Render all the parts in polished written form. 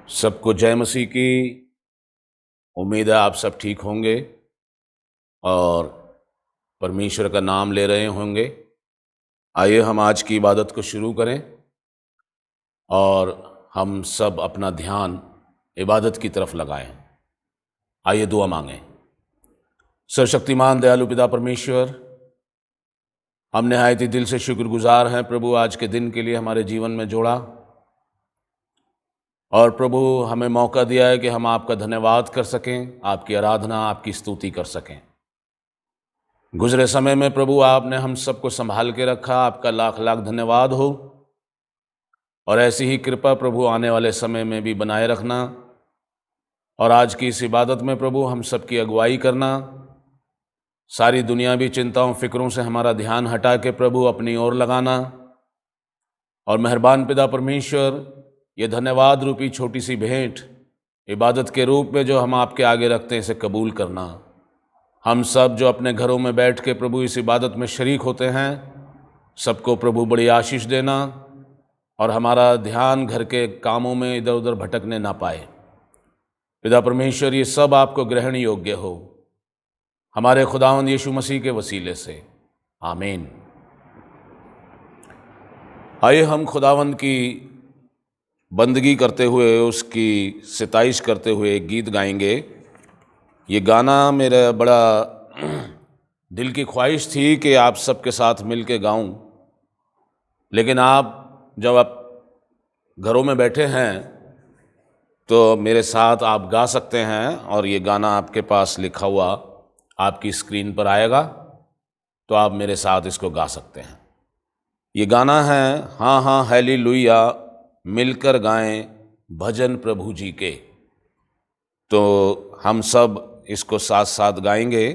सबको जय मसीह की। उम्मीद है आप सब ठीक होंगे और परमेश्वर का नाम ले रहे होंगे। आइए हम आज की इबादत को शुरू करें और हम सब अपना ध्यान इबादत की तरफ लगाएं। आइए दुआ मांगें। सर्वशक्तिमान दयालु पिता परमेश्वर, हम निहायत ही दिल से शुक्रगुजार हैं प्रभु, आज के दिन के लिए हमारे जीवन में जोड़ा और प्रभु हमें मौका दिया है कि हम आपका धन्यवाद कर सकें, आपकी आराधना, आपकी स्तुति कर सकें। गुजरे समय में प्रभु आपने हम सबको संभाल के रखा, आपका लाख लाख धन्यवाद हो। और ऐसी ही कृपा प्रभु आने वाले समय में भी बनाए रखना और आज की इस इबादत में प्रभु हम सबकी अगुवाई करना। सारी दुनियावी चिंताओं फिक्रों से हमारा ध्यान हटा के प्रभु अपनी ओर लगाना। और मेहरबान पिता परमेश्वर, ये धन्यवाद रूपी छोटी सी भेंट इबादत के रूप में जो हम आपके आगे रखते हैं, इसे कबूल करना। हम सब जो अपने घरों में बैठ के प्रभु इस इबादत में शरीक होते हैं, सबको प्रभु बड़ी आशीष देना और हमारा ध्यान घर के कामों में इधर उधर भटकने ना पाए। पिता परमेश्वर, ये सब आपको ग्रहण योग्य हो, हमारे खुदावंद यीशु मसीह के वसीले से, आमीन। आइए हम खुदावंद की बंदगी करते हुए, उसकी सिताइश करते हुए एक गीत गाएंगे। ये गाना मेरा बड़ा दिल की ख्वाहिश थी कि आप सबके साथ मिल के गाऊँ, लेकिन आप जब आप घरों में बैठे हैं तो मेरे साथ आप गा सकते हैं और ये गाना आपके पास लिखा हुआ आपकी स्क्रीन पर आएगा, तो आप मेरे साथ इसको गा सकते हैं। ये गाना है हाँ हाँ हालेलुया, मिलकर गाएं भजन प्रभु जी के। तो हम सब इसको साथ साथ गाएंगे।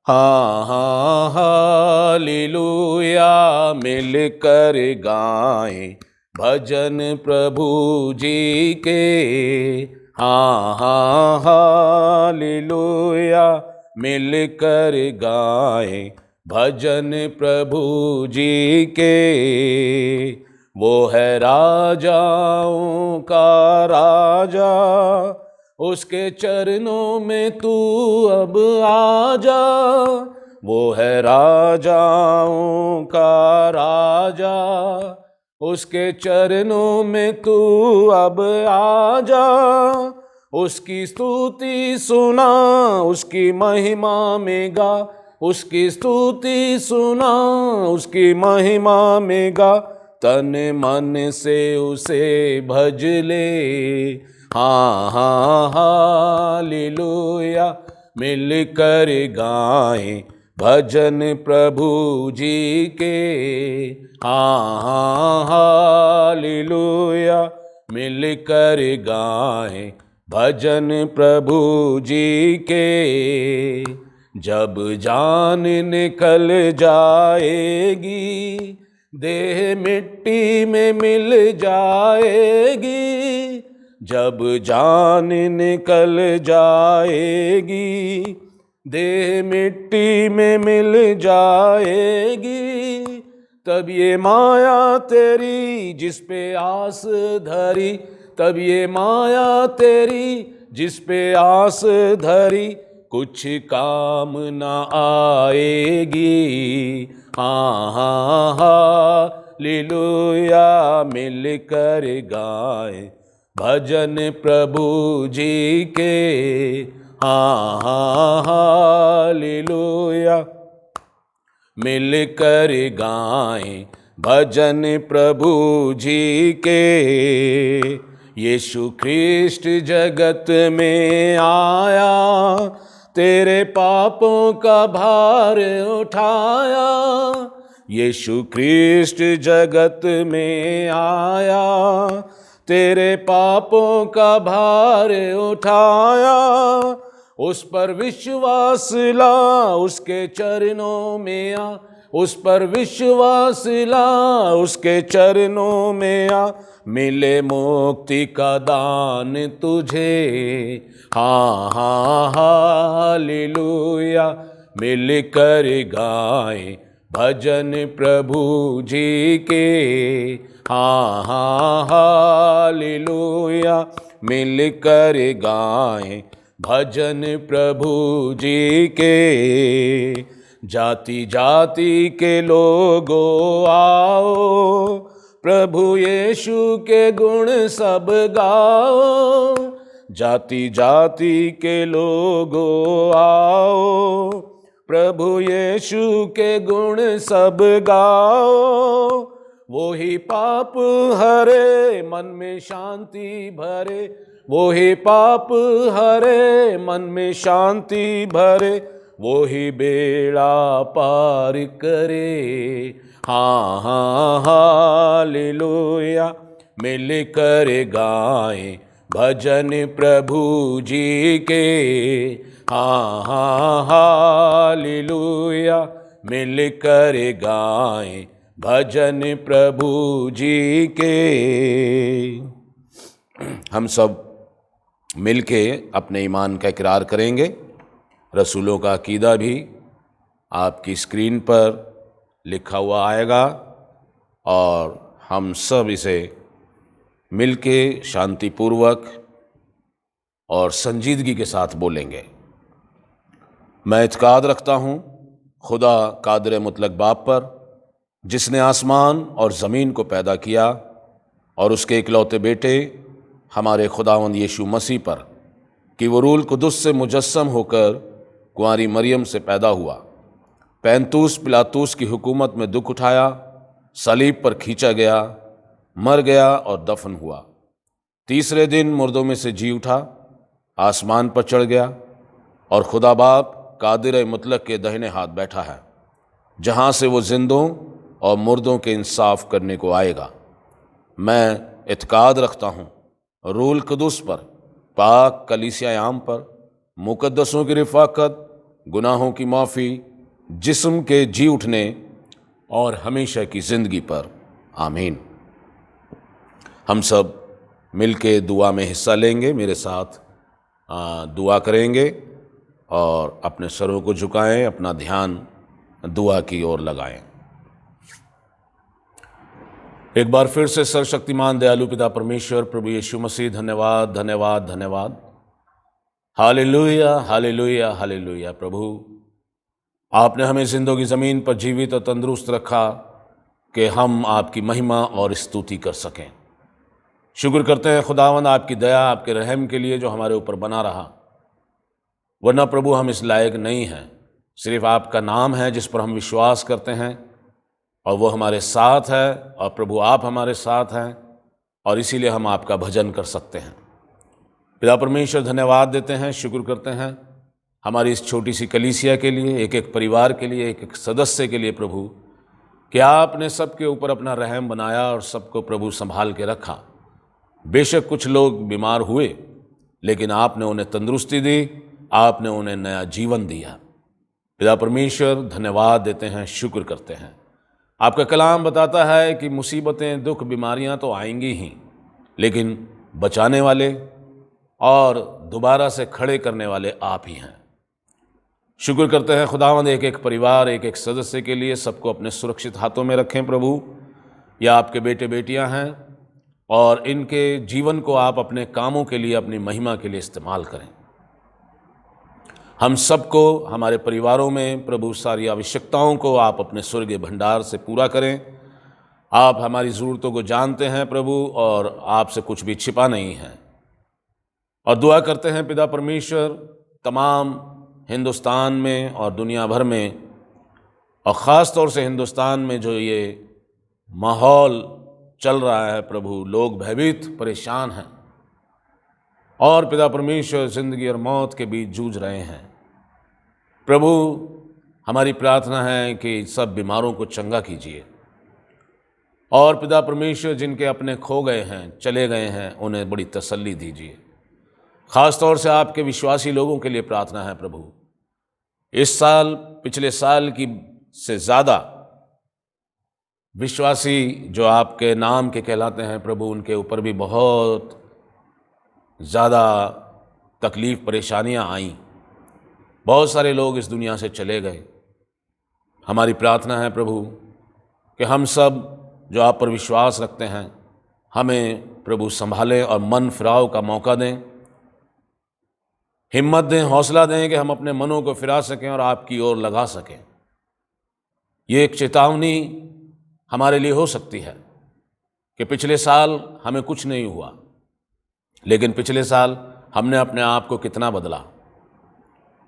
हाँ हाँ हालेलुया, मिलकर गाएं भजन प्रभु जी के। हाँ हाँ हालेलुया, मिलकर गाएं भजन प्रभु जी के। वो है राजाओं का राजा, उसके चरणों में तू अब आजा। वो है राजाओं का राजा, उसके चरणों में तू अब आजा। उसकी स्तुति सुना, उसकी महिमा में गा, उसकी स्तुति सुना, उसकी महिमा में गा। तन मन से उसे भज ले। हाँ हाँ हालेलुया, मिलकर गाएं भजन प्रभु जी के। हाँ हाँ हालेलुया, मिलकर गाएं भजन प्रभु जी के। जब जान निकल जाएगी, देह मिट्टी में मिल जाएगी। जब जान निकल जाएगी, देह मिट्टी में मिल जाएगी। तब ये माया तेरी जिस पे आस धरी, तब ये माया तेरी जिस पे आस धरी, कुछ काम ना आएगी। हाँ हाँ हालेलुया, मिलकर गाएं भजन प्रभु जी के। हाँ हाँ हालेलुया, मिलकर गाएं भजन प्रभु जी के। यीशु ख्रिस्ट जगत में आया, तेरे पापों का भार उठाया। यीशु ख्रिस्ट जगत में आया, तेरे पापों का भार उठाया। उस पर विश्वास ला, उसके चरणों में आ, उस पर विश्वास ला, उसके चरणों में आ। मिले मुक्ति का दान तुझे। हाँ हाँ हालेलुया, मिलकर गाएं भजन प्रभु जी के। हाँ हाँ हालेलुया, मिलकर गाएं भजन प्रभु जी के। जाति जाति के लोगों आओ, प्रभु यीशु के गुण सब गाओ। जाति जाति के लोगों आओ, प्रभु यीशु के गुण सब गाओ। वो ही पाप हरे, मन में शांति भरे। वो ही पाप हरे, मन में शांति भरे। वो ही बेड़ा पार करे। हाँ हाँ हालेलुया, मिलकर गाएं भजन प्रभु जी के। हाँ हाँ हालेलुया, मिलकर गाएं भजन प्रभु जी के। हम सब मिलके अपने ईमान का इकरार करेंगे। रसूलों का अकीदा भी आपकी स्क्रीन पर लिखा हुआ आएगा और हम सब इसे मिलके शांतिपूर्वक और संजीदगी के साथ बोलेंगे। मैं इत्काद रखता हूँ खुदा कादिर मुतलक बाप पर, जिसने आसमान और ज़मीन को पैदा किया, और उसके इकलौते बेटे हमारे खुदावंद यीशु मसीह पर, कि वो रूल कुदुस से मुजस्सम होकर कुंवारी मरियम से पैदा हुआ, पैंतूस पिलातूस की हुकूमत में दुख उठाया, सलीब पर खींचा गया, मर गया और दफन हुआ। तीसरे दिन मुर्दों में से जी उठा, आसमान पर चढ़ गया और खुदा बाप कादिर मुतलक के दाहिने हाथ बैठा है, जहाँ से वो जिंदों और मुर्दों के इंसाफ करने को आएगा। मैं इत्काद रखता हूँ रूल कुदुस पर, पाक कलीसिया आम पर, मुकद्दसों की रिफाकत, गुनाहों की माफ़ी, जिस्म के जी उठने और हमेशा की ज़िंदगी पर। आमीन। हम सब मिलके दुआ में हिस्सा लेंगे। मेरे साथ दुआ करेंगे और अपने सरों को झुकाएं, अपना ध्यान दुआ की ओर लगाएं। एक बार फिर से सर्वशक्तिमान दयालु पिता परमेश्वर प्रभु यीशु मसीह, धन्यवाद धन्यवाद धन्यवाद। Hallelujah hallelujah hallelujah. प्रभु, आपने हमें जिंदगी ज़मीन पर जीवित और तंदुरुस्त रखा कि हम आपकी महिमा और स्तुति कर सकें। शुक्र करते हैं खुदावंद आपकी दया, आपके रहम के लिए जो हमारे ऊपर बना रहा, वरना प्रभु हम इस लायक नहीं हैं। सिर्फ आपका नाम है जिस पर हम विश्वास करते हैं और वो हमारे साथ है, और प्रभु आप हमारे साथ हैं और इसीलिए हम आपका भजन कर सकते हैं। पिता परमेश्वर, धन्यवाद देते हैं, शुक्र करते हैं हमारी इस छोटी सी कलीसिया के लिए, एक एक परिवार के लिए, एक एक सदस्य के लिए प्रभु, कि आपने सबके ऊपर अपना रहम बनाया और सबको प्रभु संभाल के रखा। बेशक कुछ लोग बीमार हुए, लेकिन आपने उन्हें तंदुरुस्ती दी, आपने उन्हें नया जीवन दिया। पिता परमेश्वर, धन्यवाद देते हैं, शुक्र करते हैं। आपका कलाम बताता है कि मुसीबतें, दुख, बीमारियां तो आएंगी ही, लेकिन बचाने वाले और दोबारा से खड़े करने वाले आप ही हैं। शुक्र करते हैं खुदावंद, एक एक परिवार, एक एक सदस्य के लिए सबको अपने सुरक्षित हाथों में रखें प्रभु। या आपके बेटे बेटियां हैं और इनके जीवन को आप अपने कामों के लिए, अपनी महिमा के लिए इस्तेमाल करें। हम सबको, हमारे परिवारों में प्रभु सारी आवश्यकताओं को आप अपने स्वर्गीय भंडार से पूरा करें। आप हमारी ज़रूरतों को जानते हैं प्रभु, और आपसे कुछ भी छिपा नहीं है। और दुआ करते हैं पिता परमेश्वर, तमाम हिंदुस्तान में और दुनिया भर में, और ख़ास तौर से हिंदुस्तान में जो ये माहौल चल रहा है प्रभु, लोग भयभीत, परेशान हैं और पिता परमेश्वर ज़िंदगी और मौत के बीच जूझ रहे हैं। प्रभु, हमारी प्रार्थना है कि सब बीमारों को चंगा कीजिए, और पिता परमेश्वर जिनके अपने खो गए हैं, चले गए हैं, उन्हें बड़ी तसल्ली दीजिए। ख़ास तौर से आपके विश्वासी लोगों के लिए प्रार्थना है प्रभु। इस साल पिछले साल की से ज़्यादा विश्वासी जो आपके नाम के कहलाते हैं प्रभु, उनके ऊपर भी बहुत ज़्यादा तकलीफ़, परेशानियां आईं। बहुत सारे लोग इस दुनिया से चले गए। हमारी प्रार्थना है प्रभु कि हम सब जो आप पर विश्वास रखते हैं, हमें प्रभु संभालें और मन फिराव का मौका दें, हिम्मत दें, हौसला दें कि हम अपने मनों को फिरा सकें और आपकी ओर लगा सकें। ये एक चेतावनी हमारे लिए हो सकती है कि पिछले साल हमें कुछ नहीं हुआ, लेकिन पिछले साल हमने अपने आप को कितना बदला।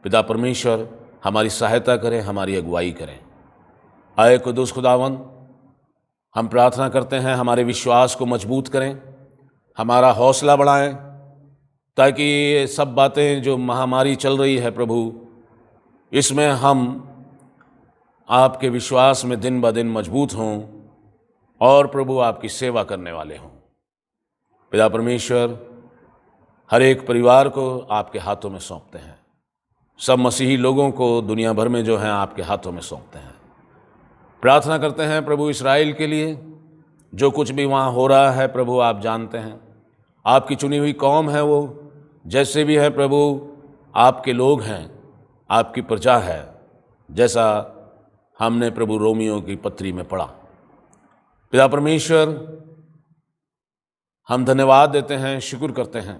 पिता परमेश्वर हमारी सहायता करें, हमारी अगुवाई करें। आए कुदूस खुदावंद, हम प्रार्थना करते हैं हमारे विश्वास को मजबूत करें, हमारा हौसला बढ़ाएं, ताकि ये सब बातें जो महामारी चल रही है प्रभु, इसमें हम आपके विश्वास में दिन ब दिन मजबूत हों और प्रभु आपकी सेवा करने वाले हों। पिता परमेश्वर, हर एक परिवार को आपके हाथों में सौंपते हैं, सब मसीही लोगों को दुनिया भर में जो हैं आपके हाथों में सौंपते हैं। प्रार्थना करते हैं प्रभु इस्राएल के लिए, जो कुछ भी वहाँ हो रहा है प्रभु आप जानते हैं। आपकी चुनी हुई कौम है, वो जैसे भी है प्रभु आपके लोग हैं, आपकी प्रजा है, जैसा हमने प्रभु रोमियो की पत्री में पढ़ा। पिता परमेश्वर, हम धन्यवाद देते हैं, शुक्र करते हैं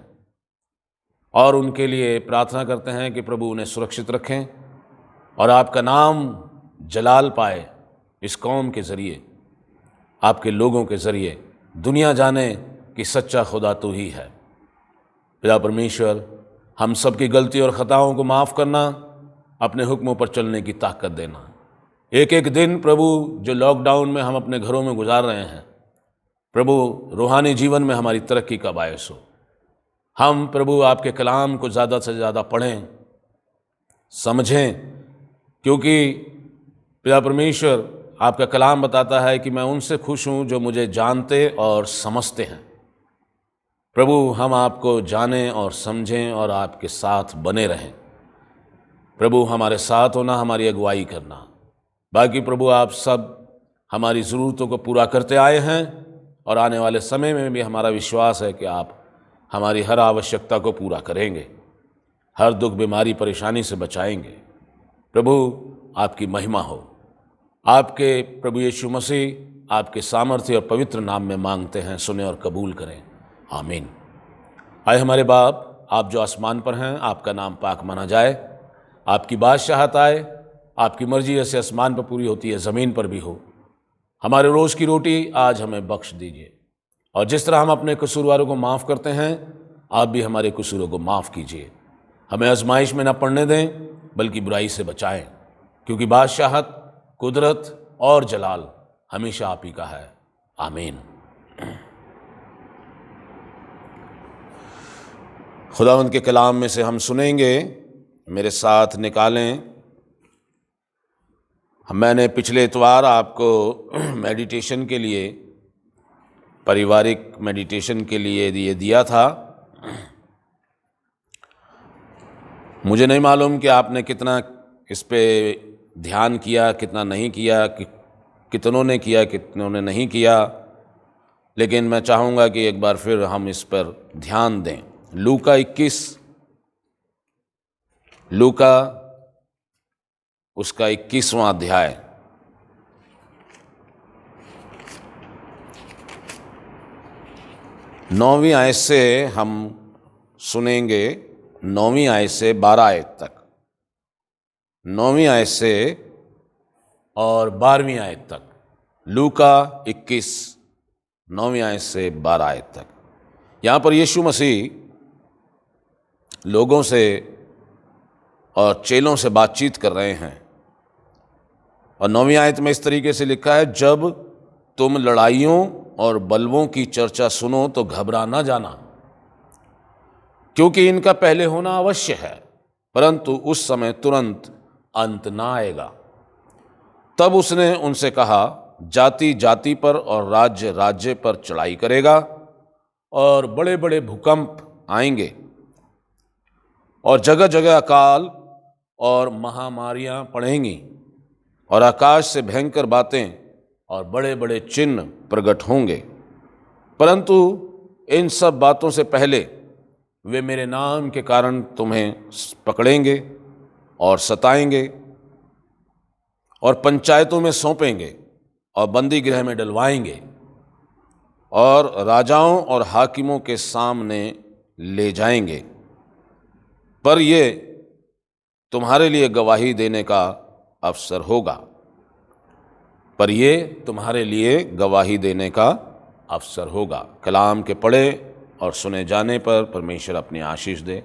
और उनके लिए प्रार्थना करते हैं कि प्रभु उन्हें सुरक्षित रखें और आपका नाम जलाल पाए इस कौम के ज़रिए, आपके लोगों के ज़रिए दुनिया जाने कि सच्चा खुदा तू ही है। पिता परमेश्वर, हम सब की गलती और ख़ताओं को माफ़ करना, अपने हुक्मों पर चलने की ताकत देना। एक एक दिन प्रभु जो लॉकडाउन में हम अपने घरों में गुजार रहे हैं प्रभु, रूहानी जीवन में हमारी तरक्की का बायस हो। हम प्रभु आपके कलाम को ज़्यादा से ज़्यादा पढ़ें, समझें, क्योंकि पिता परमेश्वर आपका कलाम बताता है कि मैं उनसे खुश हूँ जो मुझे जानते और समझते हैं। प्रभु, हम आपको जानें और समझें और आपके साथ बने रहें। प्रभु, हमारे साथ होना, हमारी अगुवाई करना। बाकी प्रभु, आप सब हमारी ज़रूरतों को पूरा करते आए हैं और आने वाले समय में भी हमारा विश्वास है कि आप हमारी हर आवश्यकता को पूरा करेंगे, हर दुख, बीमारी, परेशानी से बचाएंगे। प्रभु, आपकी महिमा हो। आपके प्रभु यीशु मसीह आपके सामर्थ्य और पवित्र नाम में मांगते हैं, सुने और कबूल करें। आमीन। आए हमारे बाप, आप जो आसमान पर हैं, आपका नाम पाक माना जाए, आपकी बादशाहत आए, आपकी मर्जी जैसे आसमान पर पूरी होती है ज़मीन पर भी हो। हमारे रोज़ की रोटी आज हमें बख्श दीजिए, और जिस तरह हम अपने कसूरवारों को माफ़ करते हैं, आप भी हमारे कसूरों को माफ़ कीजिए। हमें आजमाइश में न पड़ने दें, बल्कि बुराई से बचाएं, क्योंकि बादशाहत, कुदरत और जलाल हमेशा आप ही का है। आमीन। खुदावंद के कलाम में से हम सुनेंगे, मेरे साथ निकालें। मैंने पिछले इतवार आपको मेडिटेशन के लिए, पारिवारिक मेडिटेशन के लिए ये दिया था। मुझे नहीं मालूम कि आपने कितना इस पे ध्यान किया, कितना नहीं किया, कितनों ने किया, कितनों ने नहीं किया, लेकिन मैं चाहूँगा कि एक बार फिर हम इस पर ध्यान दें। लूका 21, लूका उसका 21वां अध्याय, नौवीं आयत से हम सुनेंगे, 9वीं आयत से 12 आयत तक, 9वीं आयत से और 12वीं आयत तक। लूका 21, 9वीं आयत से 12 आयत तक। यहाँ पर यीशु मसीह लोगों से और चेलों से बातचीत कर रहे हैं, और 9वीं आयत में इस तरीके से लिखा है, जब तुम लड़ाइयों और बलवों की चर्चा सुनो तो घबरा ना जाना, क्योंकि इनका पहले होना अवश्य है, परंतु उस समय तुरंत अंत ना आएगा। तब उसने उनसे कहा, जाति जाति पर और राज्य राज्य पर चढ़ाई करेगा, और बड़े बड़े भूकंप आएंगे, और जगह जगह अकाल और महामारियां पड़ेंगी, और आकाश से भयंकर बातें और बड़े बड़े चिन्ह प्रकट होंगे। परंतु इन सब बातों से पहले वे मेरे नाम के कारण तुम्हें पकड़ेंगे और सताएंगे और पंचायतों में सौंपेंगे और बंदी गृह में डलवाएंगे और राजाओं और हाकिमों के सामने ले जाएंगे, पर ये तुम्हारे लिए गवाही देने का अवसर होगा। पर ये तुम्हारे लिए गवाही देने का अवसर होगा। कलाम के पढ़े और सुने जाने पर परमेश्वर अपनी आशीष दे।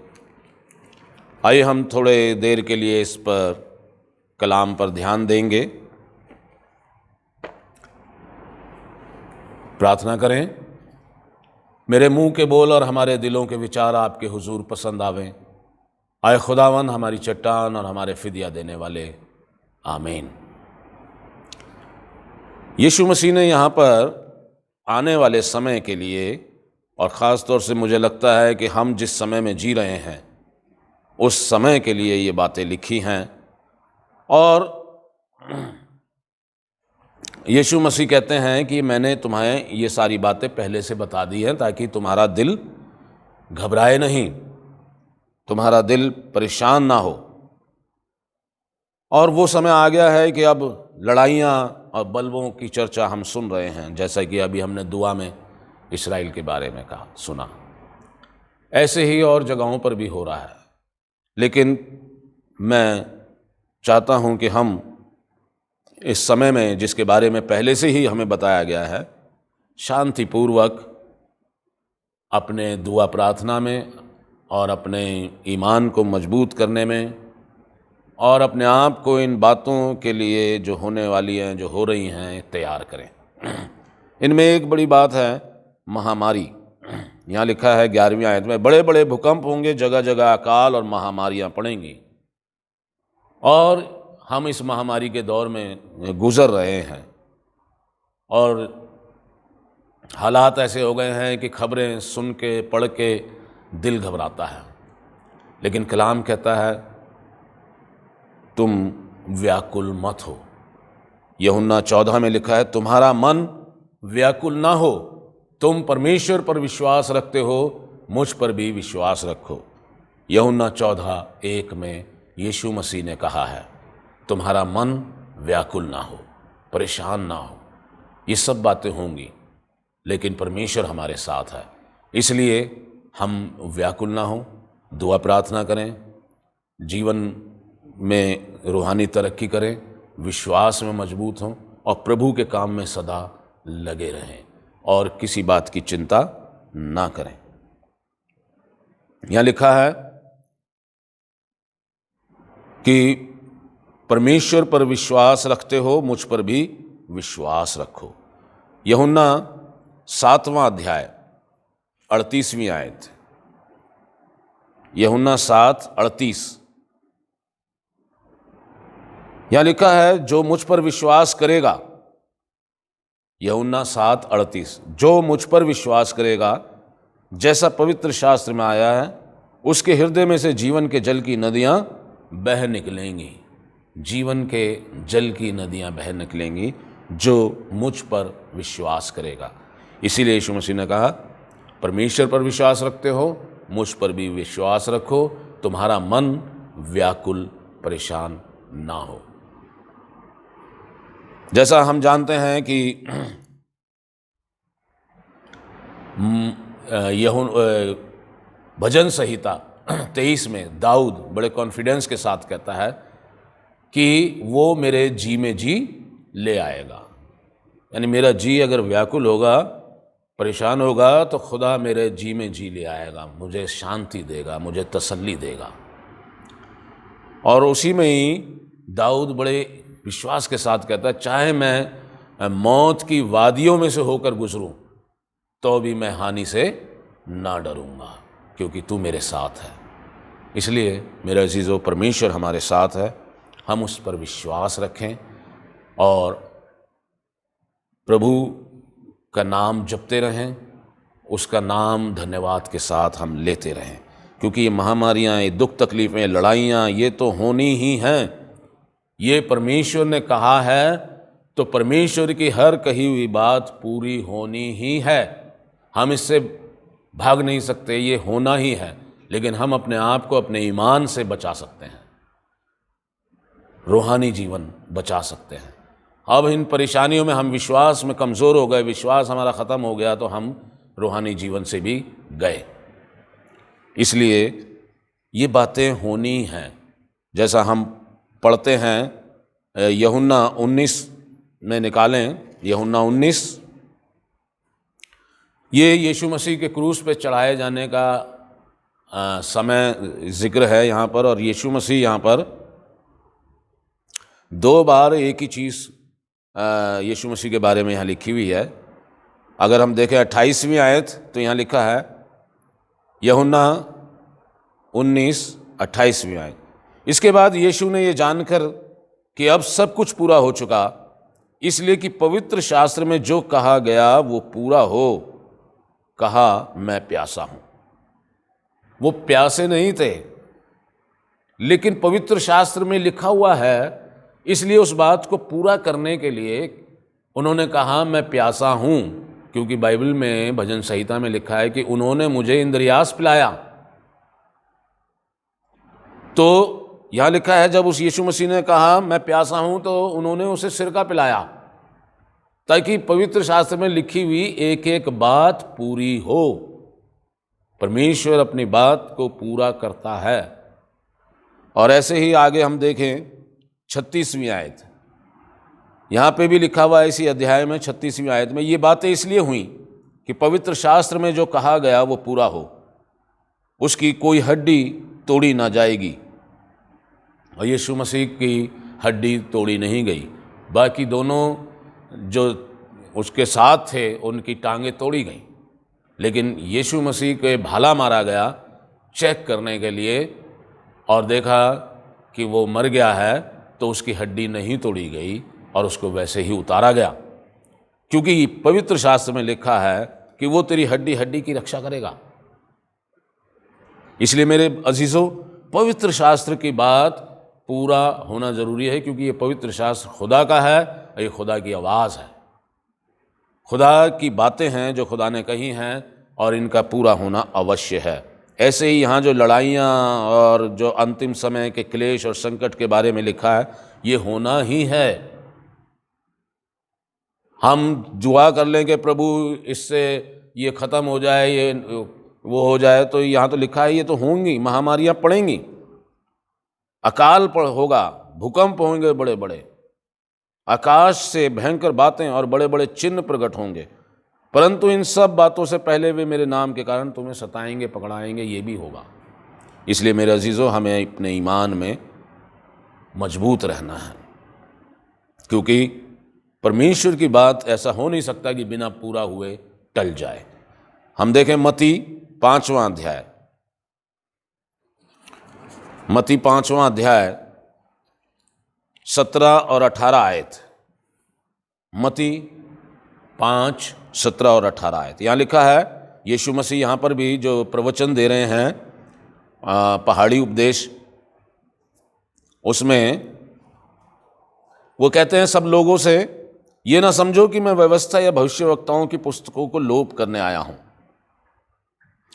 आइए हम थोड़े देर के लिए इस पर कलाम पर ध्यान देंगे। प्रार्थना करें। मेरे मुंह के बोल और हमारे दिलों के विचार आपके हुजूर पसंद आवें। आए खुदावन हमारी चट्टान और हमारे फिदिया देने वाले, आमीन। यीशु मसीह ने यहाँ पर आने वाले समय के लिए, और ख़ास तौर से मुझे लगता है कि हम जिस समय में जी रहे हैं उस समय के लिए ये बातें लिखी हैं। और यीशु मसीह कहते हैं कि मैंने तुम्हें ये सारी बातें पहले से बता दी हैं ताकि तुम्हारा दिल घबराए नहीं, तुम्हारा दिल परेशान ना हो। और वो समय आ गया है कि अब लड़ाइयाँ और बलवों की चर्चा हम सुन रहे हैं, जैसा कि अभी हमने दुआ में इस्राएल के बारे में कहा सुना। ऐसे ही और जगहों पर भी हो रहा है। लेकिन मैं चाहता हूं कि हम इस समय में, जिसके बारे में पहले से ही हमें बताया गया है, शांतिपूर्वक अपने दुआ प्रार्थना में और अपने ईमान को मजबूत करने में और अपने आप को इन बातों के लिए जो होने वाली हैं, जो हो रही हैं, तैयार करें। इनमें एक बड़ी बात है महामारी। यहाँ लिखा है 11वीं आयत में, बड़े बड़े भूकंप होंगे, जगह जगह अकाल और महामारियाँ पड़ेंगी। और हम इस महामारी के दौर में गुजर रहे हैं और हालात ऐसे हो गए हैं कि खबरें सुन के पढ़ के दिल घबराता है। लेकिन कलाम कहता है तुम व्याकुल मत हो। यूहन्ना 14 में लिखा है, तुम्हारा मन व्याकुल ना हो, तुम परमेश्वर पर विश्वास रखते हो, मुझ पर भी विश्वास रखो। यूहन्ना 14:1 में यीशु मसीह ने कहा है तुम्हारा मन व्याकुल ना हो, परेशान ना हो। ये सब बातें होंगी, लेकिन परमेश्वर हमारे साथ है, इसलिए हम व्याकुल ना हो। दुआ प्रार्थना करें, जीवन में रूहानी तरक्की करें, विश्वास में मजबूत हों और प्रभु के काम में सदा लगे रहें और किसी बात की चिंता ना करें। यहाँ लिखा है कि परमेश्वर पर विश्वास रखते हो, मुझ पर भी विश्वास रखो। यूहन्ना 7वां अध्याय 38वीं आयत, यूहन्ना 7:38। यहां लिखा है जो मुझ पर विश्वास करेगा, यूहन्ना 7:38, जो मुझ पर विश्वास करेगा, जैसा पवित्र शास्त्र में आया है, उसके हृदय में से जीवन के जल की नदियां बह निकलेंगी। जीवन के जल की नदियां बह निकलेंगी जो मुझ पर विश्वास करेगा। इसीलिए यीशु मसीह ने कहा परमेश्वर पर विश्वास रखते हो, मुझ पर भी विश्वास रखो, तुम्हारा मन व्याकुल परेशान ना हो। जैसा हम जानते हैं कि भजन संहिता 23 में दाऊद बड़े कॉन्फिडेंस के साथ कहता है कि वो मेरे जी में जी ले आएगा। यानी मेरा जी अगर व्याकुल होगा, परेशान होगा, तो खुदा मेरे जी में जी ले आएगा, मुझे शांति देगा, मुझे तसल्ली देगा। और उसी में ही दाऊद बड़े विश्वास के साथ कहता है, चाहे मैं मौत की वादियों में से होकर गुजरूं तो भी मैं हानि से ना डरूंगा, क्योंकि तू मेरे साथ है। इसलिए मेरे अजीज़ों, परमेश्वर हमारे साथ है, हम उस पर विश्वास रखें और प्रभु का नाम जपते रहें, उसका नाम धन्यवाद के साथ हम लेते रहें, क्योंकि ये महामारियाँ, ये दुख तकलीफ़ें, लड़ाइयाँ, ये तो होनी ही हैं। ये परमेश्वर ने कहा है तो परमेश्वर की हर कही हुई बात पूरी होनी ही है। हम इससे भाग नहीं सकते, ये होना ही है। लेकिन हम अपने आप को अपने ईमान से बचा सकते हैं, रूहानी जीवन बचा सकते हैं। अब इन परेशानियों में हम विश्वास में कमज़ोर हो गए, विश्वास हमारा ख़त्म हो गया तो हम रूहानी जीवन से भी गए। इसलिए ये बातें होनी हैं। जैसा हम पढ़ते हैं यूहन्ना 19 में निकालें, यूहन्ना 19, ये यीशु मसीह के क्रूस पे चढ़ाए जाने का समय जिक्र है यहाँ पर। और यीशु मसीह यहाँ पर 2 बार एक ही चीज़ यीशु मसीह के बारे में यहाँ लिखी हुई है। अगर हम देखें 28वीं आयत तो यहाँ लिखा है, यूहन्ना 19:28वीं आयत, इसके बाद यीशु ने ये जानकर कि अब सब कुछ पूरा हो चुका, इसलिए कि पवित्र शास्त्र में जो कहा गया वो पूरा हो, कहा मैं प्यासा हूँ। वो प्यासे नहीं थे, लेकिन पवित्र शास्त्र में लिखा हुआ है, इसलिए उस बात को पूरा करने के लिए उन्होंने कहा मैं प्यासा हूँ। क्योंकि बाइबल में भजन संहिता में लिखा है कि उन्होंने मुझे इंद्रियास पिलाया। तो यहाँ लिखा है जब उस यीशु मसीह ने कहा मैं प्यासा हूँ तो उन्होंने उसे सिरका पिलाया, ताकि पवित्र शास्त्र में लिखी हुई एक एक बात पूरी हो। परमेश्वर अपनी बात को पूरा करता है। और ऐसे ही आगे हम देखें 36वीं आयत, यहाँ पे भी लिखा हुआ है इसी अध्याय में 36वीं आयत में, ये बातें इसलिए हुई कि पवित्र शास्त्र में जो कहा गया वो पूरा हो, उसकी कोई हड्डी तोड़ी ना जाएगी। और यीशु मसीह की हड्डी तोड़ी नहीं गई, बाकी दोनों जो उसके साथ थे उनकी टांगें तोड़ी गईं, लेकिन यीशु मसीह के भाला मारा गया चेक करने के लिए, और देखा कि वो मर गया है तो उसकी हड्डी नहीं तोड़ी गई और उसको वैसे ही उतारा गया, क्योंकि पवित्र शास्त्र में लिखा है कि वो तेरी हड्डी हड्डी की रक्षा करेगा। इसलिए मेरे अजीजों, पवित्र शास्त्र की बात पूरा होना जरूरी है, क्योंकि ये पवित्र शास्त्र खुदा का है, ये खुदा की आवाज़ है, खुदा की बातें हैं जो खुदा ने कही हैं, और इनका पूरा होना अवश्य है। ऐसे ही यहाँ जो लड़ाइयाँ और जो अंतिम समय के क्लेश और संकट के बारे में लिखा है, ये होना ही है। हम दुआ कर लें कि प्रभु इससे ये ख़त्म हो जाए, ये वो हो जाए, तो यहाँ तो लिखा है ये तो होंगी, महामारियाँ पड़ेंगी, अकाल होगा, भूकंप होंगे बड़े बड़े, आकाश से भयंकर बातें और बड़े बड़े चिन्ह प्रकट होंगे, परंतु इन सब बातों से पहले वे मेरे नाम के कारण तुम्हें सताएंगे, पकड़ाएंगे, ये भी होगा। इसलिए मेरे अजीज़ों, हमें अपने ईमान में मजबूत रहना है, क्योंकि परमेश्वर की बात ऐसा हो नहीं सकता कि बिना पूरा हुए टल जाए। हम देखें मत्ती 5वां अध्याय, मत्ती 5वां अध्याय 17 और 18 आयत, मत्ती 5, 17 और 18 आयत। यहाँ लिखा है, यीशु मसीह यहाँ पर भी जो प्रवचन दे रहे हैं पहाड़ी उपदेश, उसमें वो कहते हैं सब लोगों से ये ना समझो कि मैं व्यवस्था या भविष्यवक्ताओं की पुस्तकों को लोप करने आया हूँ।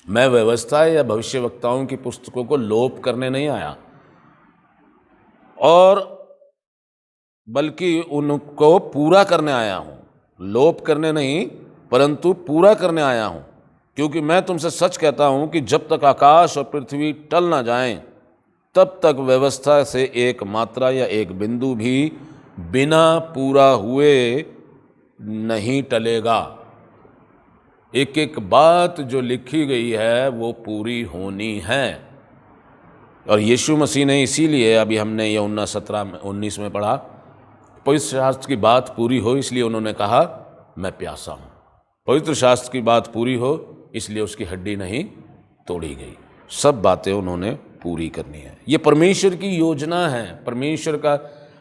मैं व्यवस्था या भविष्यवक्ताओं की पुस्तकों को लोप करने नहीं आया, और बल्कि उनको पूरा करने आया हूँ। लोप करने नहीं, परंतु पूरा करने आया हूँ, क्योंकि मैं तुमसे सच कहता हूँ कि जब तक आकाश और पृथ्वी टल ना जाएं, तब तक व्यवस्था से एक मात्रा या एक बिंदु भी बिना पूरा हुए नहीं टलेगा। एक एक बात जो लिखी गई है वो पूरी होनी है। और यीशु मसीह ने इसीलिए, अभी हमने यूहन्ना 17-19 में पढ़ा, पवित्र शास्त्र की बात पूरी हो इसलिए उन्होंने कहा मैं प्यासा हूँ। पवित्र शास्त्र की बात पूरी हो इसलिए उसकी हड्डी नहीं तोड़ी गई। सब बातें उन्होंने पूरी करनी है। ये परमेश्वर की योजना है। परमेश्वर का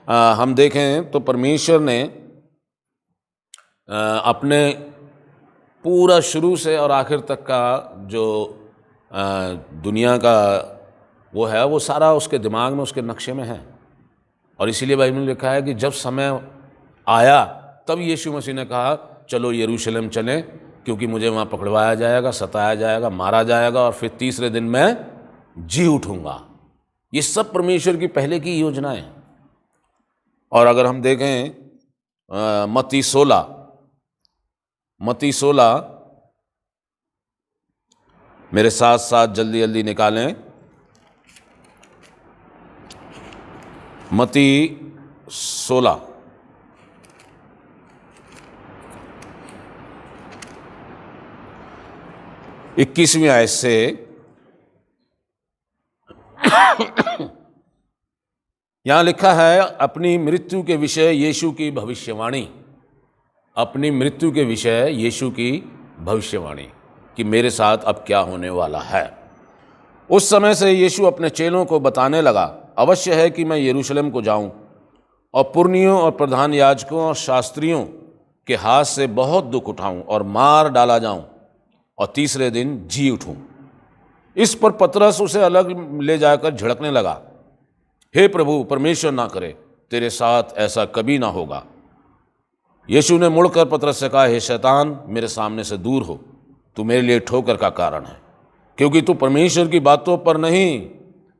हम देखें तो परमेश्वर ने अपने पूरा शुरू से और आखिर तक का जो दुनिया का वो है, वो सारा उसके दिमाग में, उसके नक्शे में है। और इसीलिए बाइबल में लिखा है कि जब समय आया तब यीशु मसीह ने कहा चलो यरूशलेम चलें, क्योंकि मुझे वहाँ पकड़वाया जाएगा, सताया जाएगा, मारा जाएगा, और फिर तीसरे दिन मैं जी उठूँगा। ये सब परमेश्वर की पहले की योजनाएं। और अगर हम देखें मत्ती 16, मत्ती 16 मेरे साथ साथ जल्दी जल्दी निकालें। मत्ती 16 21वीं आयत से यहां लिखा है, अपनी मृत्यु के विषय यीशु की भविष्यवाणी, अपनी मृत्यु के विषय यीशु की भविष्यवाणी कि मेरे साथ अब क्या होने वाला है। उस समय से यीशु अपने चेलों को बताने लगा, अवश्य है कि मैं यरूशलेम को जाऊं और पुरनियों और प्रधान याजकों और शास्त्रियों के हाथ से बहुत दुख उठाऊं और मार डाला जाऊं और तीसरे दिन जी उठूं। इस पर पतरस उसे अलग ले जाकर झिड़कने लगा, हे प्रभु, परमेश्वर ना करे, तेरे साथ ऐसा कभी ना होगा। यीशु ने मुड़कर पतरस से कहा, हे शैतान, मेरे सामने से दूर हो, तू मेरे लिए ठोकर का कारण है, क्योंकि तू परमेश्वर की बातों पर नहीं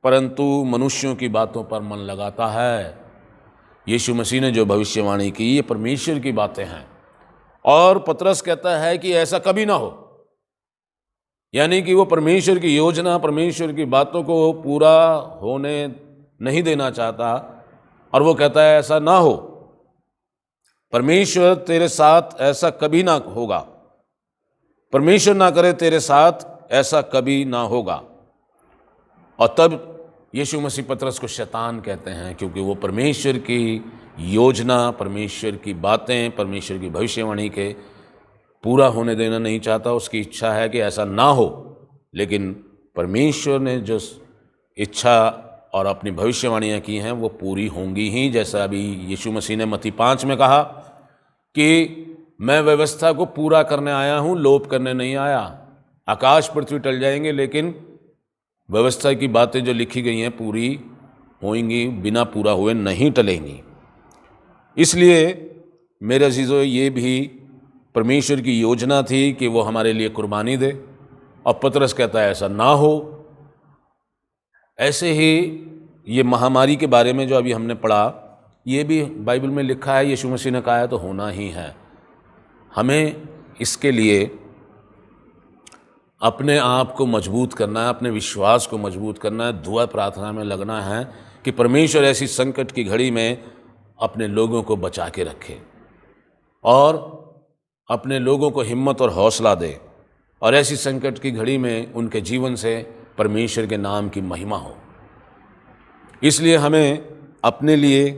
परंतु मनुष्यों की बातों पर मन लगाता है। यीशु मसीह ने जो भविष्यवाणी की ये परमेश्वर की बातें हैं, और पतरस कहता है कि ऐसा कभी ना हो, यानी कि वो परमेश्वर की योजना, परमेश्वर की बातों को पूरा होने नहीं देना चाहता, और वो कहता है ऐसा ना हो, परमेश्वर तेरे साथ ऐसा कभी ना होगा, परमेश्वर ना करे तेरे साथ ऐसा कभी ना होगा। और तब यीशु मसीह पतरस को शैतान कहते हैं, क्योंकि वो परमेश्वर की योजना, परमेश्वर की बातें, परमेश्वर की भविष्यवाणी के पूरा होने देना नहीं चाहता। उसकी इच्छा है कि ऐसा ना हो, लेकिन परमेश्वर ने जो इच्छा और अपनी भविष्यवाणियाँ की हैं वो पूरी होंगी ही। जैसा अभी यीशु मसीह ने मत्ती 5 में कहा कि मैं व्यवस्था को पूरा करने आया हूँ, लोप करने नहीं आया। आकाश पृथ्वी टल जाएंगे, लेकिन व्यवस्था की बातें जो लिखी गई हैं पूरी होंगी, बिना पूरा हुए नहीं टलेंगी। इसलिए मेरे अजीज़ों, ये भी परमेश्वर की योजना थी कि वो हमारे लिए कुर्बानी दे, और पतरस कहता है ऐसा ना हो। ऐसे ही ये महामारी के बारे में जो अभी हमने पढ़ा, ये भी बाइबल में लिखा है, यीशु मसीह ने कहा है तो होना ही है। हमें इसके लिए अपने आप को मजबूत करना है, अपने विश्वास को मजबूत करना है, दुआ प्रार्थना में लगना है कि परमेश्वर ऐसी संकट की घड़ी में अपने लोगों को बचा के रखे और अपने लोगों को हिम्मत और हौसला दे, और ऐसी संकट की घड़ी में उनके जीवन से परमेश्वर के नाम की महिमा हो। इसलिए हमें अपने लिए,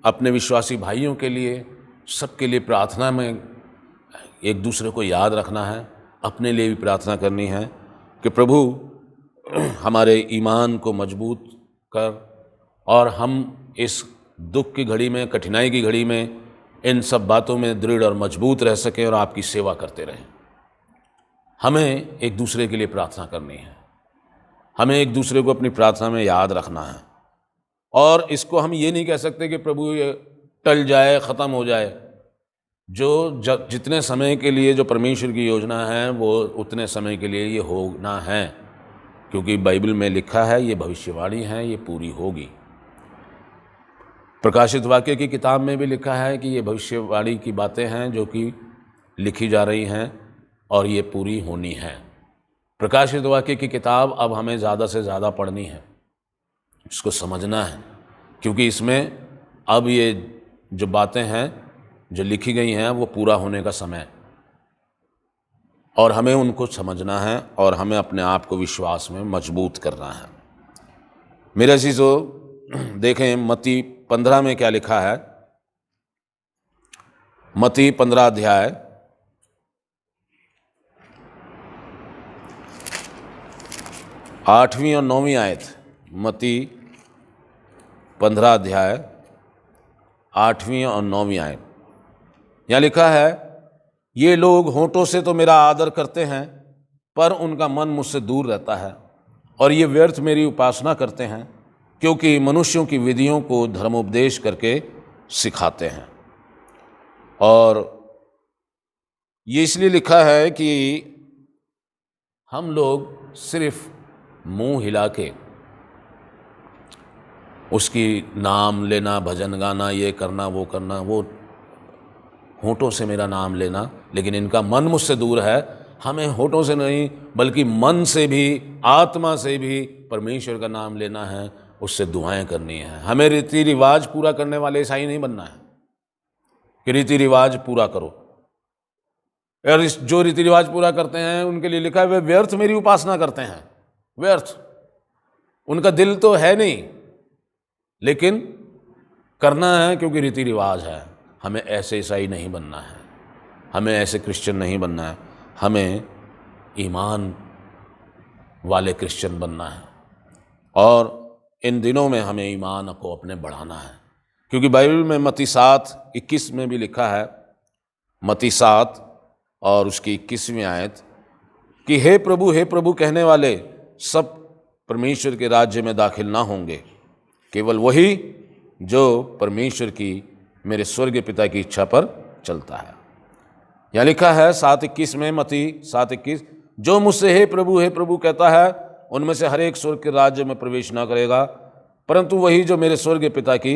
अपने विश्वासी भाइयों के लिए, सबके लिए प्रार्थना में एक दूसरे को याद रखना है, अपने लिए भी प्रार्थना करनी है कि प्रभु हमारे ईमान को मजबूत कर, और हम इस दुख की घड़ी में, कठिनाई की घड़ी में इन सब बातों में दृढ़ और मजबूत रह सकें और आपकी सेवा करते रहें। हमें एक दूसरे के लिए प्रार्थना करनी है, हमें एक दूसरे को अपनी प्रार्थना में याद रखना है, और इसको हम ये नहीं कह सकते कि प्रभु ये टल जाए, ख़त्म हो जाए। जितने समय के लिए जो परमेश्वर की योजना है वो उतने समय के लिए ये होना है, क्योंकि बाइबल में लिखा है, ये भविष्यवाणी है, ये पूरी होगी। प्रकाशित वाक्य की किताब में भी लिखा है कि ये भविष्यवाणी की बातें हैं जो कि लिखी जा रही हैं और ये पूरी होनी है। प्रकाशित वाक्य की किताब अब हमें ज़्यादा से ज़्यादा पढ़नी है, इसको समझना है, क्योंकि इसमें अब ये जो बातें हैं जो लिखी गई हैं वो पूरा होने का समय, और हमें उनको समझना है और हमें अपने आप को विश्वास में मजबूत करना है। मेरे अजीजों, देखें मत्ती 15 में क्या लिखा है। मत्ती 15 अध्याय 8वीं और 9वीं आयत। मत्ती 15 अध्याय 8वीं और 9वीं आयत। यहाँ लिखा है, ये लोग होंठों से तो मेरा आदर करते हैं, पर उनका मन मुझसे दूर रहता है, और ये व्यर्थ मेरी उपासना करते हैं, क्योंकि मनुष्यों की विधियों को धर्मोपदेश करके सिखाते हैं। और ये इसलिए लिखा है कि हम लोग सिर्फ मुंह हिला के उसकी नाम लेना, भजन गाना, ये करना, वो करना, वो होठों से मेरा नाम लेना, लेकिन इनका मन मुझसे दूर है। हमें होठों से नहीं बल्कि मन से भी, आत्मा से भी परमेश्वर का नाम लेना है, उससे दुआएं करनी है। हमें रीति रिवाज पूरा करने वाले ईसाई नहीं बनना है कि रीति रिवाज पूरा करो। और जो रीति रिवाज पूरा करते हैं उनके लिए लिखा है वे व्यर्थ मेरी उपासना करते हैं। व्यर्थ, उनका दिल तो है नहीं, लेकिन करना है क्योंकि रीति रिवाज है। हमें ऐसे ईसाई नहीं बनना है, हमें ऐसे क्रिश्चियन नहीं बनना है, हमें ईमान वाले क्रिश्चियन बनना है। और इन दिनों में हमें ईमान को अपने बढ़ाना है, क्योंकि बाइबल में मत्ती 7:21 में भी लिखा है, मत्ती 7 और उसकी 21वीं आयत, कि हे प्रभु कहने वाले सब परमेश्वर के राज्य में दाखिल ना होंगे, केवल वही जो परमेश्वर की, मेरे स्वर्गीय पिता की इच्छा पर चलता है। यहाँ लिखा है 7:21 में, मत्ती 7:21, जो मुझसे हे प्रभु कहता है उनमें से हर एक स्वर्ग के राज्य में प्रवेश ना करेगा, परंतु वही जो मेरे स्वर्गीय पिता की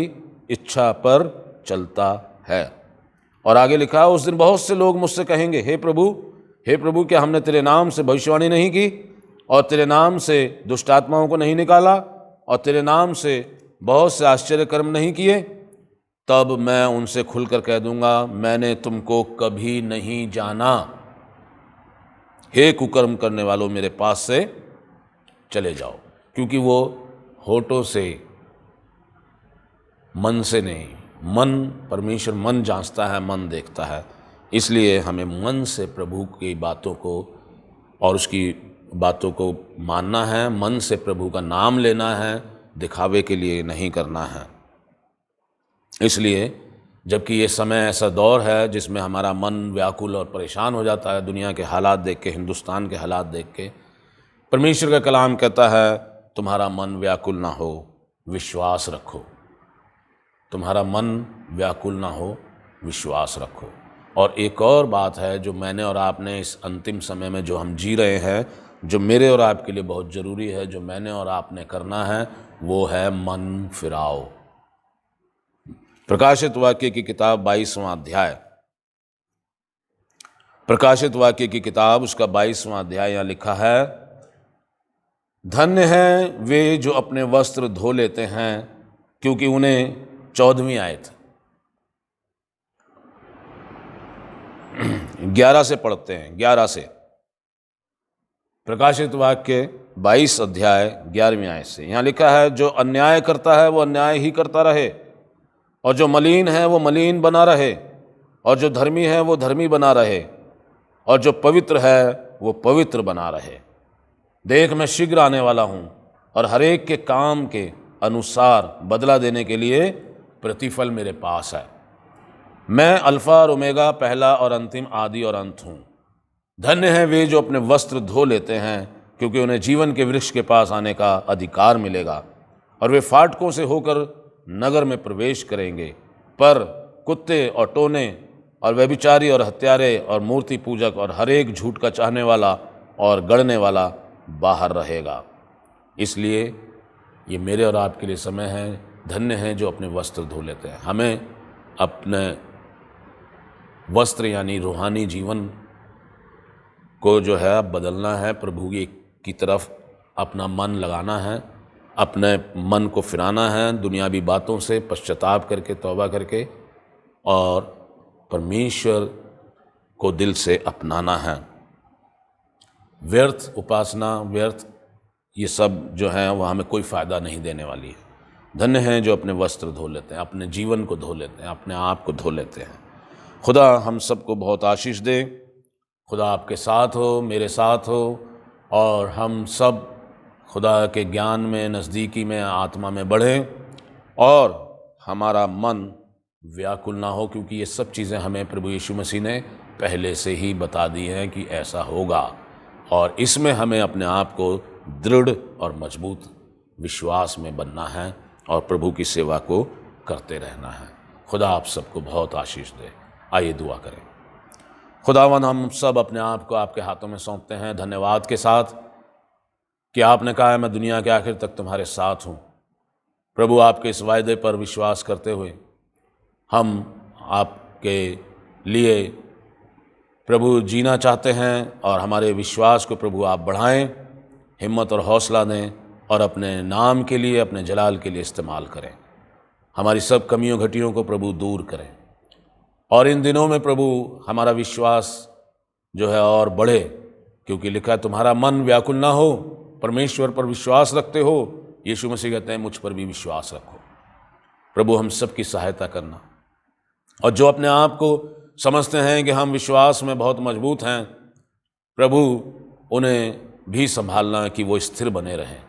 इच्छा पर चलता है। और आगे लिखा है, उस दिन बहुत से लोग मुझसे कहेंगे, हे प्रभु क्या हमने तेरे नाम से भविष्यवाणी नहीं की, और तेरे नाम से दुष्ट आत्माओं को नहीं निकाला, और तेरे नाम से बहुत से आश्चर्य कर्म नहीं किए? तब मैं उनसे खुलकर कह दूंगा, मैंने तुमको कभी नहीं जाना, हे कुकर्म करने वालों, मेरे पास से चले जाओ। क्योंकि वो होठों से, मन से नहीं, मन, परमेश्वर मन जांचता है, मन देखता है। इसलिए हमें मन से प्रभु की बातों को और उसकी बातों को मानना है, मन से प्रभु का नाम लेना है, दिखावे के लिए नहीं करना है। इसलिए जबकि ये समय ऐसा दौर है जिसमें हमारा मन व्याकुल और परेशान हो जाता है दुनिया के हालात देख के, हिंदुस्तान के हालात देख के, परमेश्वर का कलाम कहता है तुम्हारा मन व्याकुल ना हो, विश्वास रखो। तुम्हारा मन व्याकुल ना हो, विश्वास रखो। और एक और बात है जो मैंने और आपने इस अंतिम समय में जो हम जी रहे हैं, जो मेरे और आपके लिए बहुत ज़रूरी है, जो मैंने और आपने करना है, वो है मन फिराओ। प्रकाशित वाक्य की किताब 22वां अध्याय, प्रकाशित वाक्य की किताब उसका 22वां अध्याय, यहाँ लिखा है, धन्य हैं वे जो अपने वस्त्र धो लेते हैं क्योंकि उन्हें, 14वीं आयत 11 से पढ़ते हैं, 11 से, प्रकाशित वाक्य 22 अध्याय 11वीं आयत से। यहाँ लिखा है, जो अन्याय करता है वो अन्याय ही करता रहे, और जो मलिन है वो मलिन बना रहे, और जो धर्मी है वो धर्मी बना रहे, और जो पवित्र है वो पवित्र बना रहे। देख मैं शीघ्र आने वाला हूँ, और हर एक के काम के अनुसार बदला देने के लिए प्रतिफल मेरे पास है। मैं अल्फा और ओमेगा, पहला और अंतिम, आदि और अंत हूँ। धन्य हैं वे जो अपने वस्त्र धो लेते हैं क्योंकि उन्हें जीवन के वृक्ष के पास आने का अधिकार मिलेगा, और वे फाटकों से होकर नगर में प्रवेश करेंगे। पर कुत्ते और टोने और व्यभिचारी और हत्यारे और मूर्ति पूजक और हर एक झूठ का चाहने वाला और गढ़ने वाला बाहर रहेगा। इसलिए ये मेरे और आपके लिए समय है, धन्य हैं जो अपने वस्त्र धो लेते हैं। हमें अपने वस्त्र यानी रूहानी जीवन को जो है बदलना है, प्रभु की तरफ अपना मन लगाना है, अपने मन को फिराना है दुनियावी बातों से, पश्चाताप करके, तौबा करके, और परमेश्वर को दिल से अपनाना है। व्यर्थ उपासना, व्यर्थ ये सब जो है वह हमें कोई फ़ायदा नहीं देने वाली है। धन्य हैं जो अपने वस्त्र धो लेते हैं, अपने जीवन को धो लेते हैं, अपने आप को धो लेते हैं। खुदा हम सबको बहुत आशीष दे। खुदा आपके साथ हो, मेरे साथ हो, और हम सब खुदा के ज्ञान में, नज़दीकी में, आत्मा में बढ़ें, और हमारा मन व्याकुल ना हो, क्योंकि ये सब चीज़ें हमें प्रभु यीशु मसीह ने पहले से ही बता दी हैं कि ऐसा होगा, और इसमें हमें अपने आप को दृढ़ और मजबूत विश्वास में बनना है और प्रभु की सेवा को करते रहना है। खुदा आप सबको बहुत आशीष दे। आइए दुआ करें। खुदावन, हम सब अपने आप को आपके हाथों में सौंपते हैं धन्यवाद के साथ कि आपने कहा है मैं दुनिया के आखिर तक तुम्हारे साथ हूँ। प्रभु, आपके इस वायदे पर विश्वास करते हुए हम आपके लिए प्रभु जीना चाहते हैं, और हमारे विश्वास को प्रभु आप बढ़ाएं, हिम्मत और हौसला दें, और अपने नाम के लिए, अपने जलाल के लिए इस्तेमाल करें। हमारी सब कमियों घटियों को प्रभु दूर करें, और इन दिनों में प्रभु हमारा विश्वास जो है और बढ़े, क्योंकि लिखा है तुम्हारा मन व्याकुल ना हो, परमेश्वर पर विश्वास रखते हो। यीशु मसीह कहते हैं मुझ पर भी विश्वास रखो। प्रभु हम सब की सहायता करना, और जो अपने आप को समझते हैं कि हम विश्वास में बहुत मजबूत हैं, प्रभु उन्हें भी संभालना कि वो स्थिर बने रहें।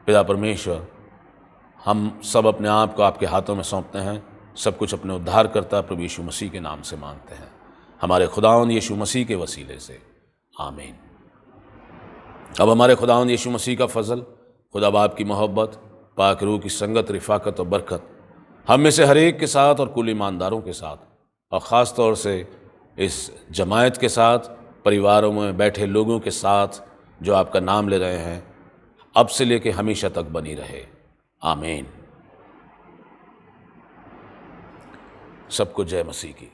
पिता परमेश्वर, हम सब अपने आप को आपके हाथों में सौंपते हैं, सब कुछ अपने उद्धारकर्ता प्रभु यीशु मसीह के नाम से मांगते हैं, हमारे खुदावंद यीशु मसीह के वसीले से, आमीन। अब हमारे खुदावंद यीशु मसीह का फजल, खुदा बाप की मोहब्बत, पाक रूह की संगत, रिफाकत और बरकत हम में से हर एक के साथ और कुल ईमानदारों के साथ, और ख़ास तौर से इस जमायत के साथ, परिवारों में बैठे लोगों के साथ जो आपका नाम ले रहे हैं, अब से लेके हमेशा तक बनी रहे, आमीन। सबको जय मसीह की।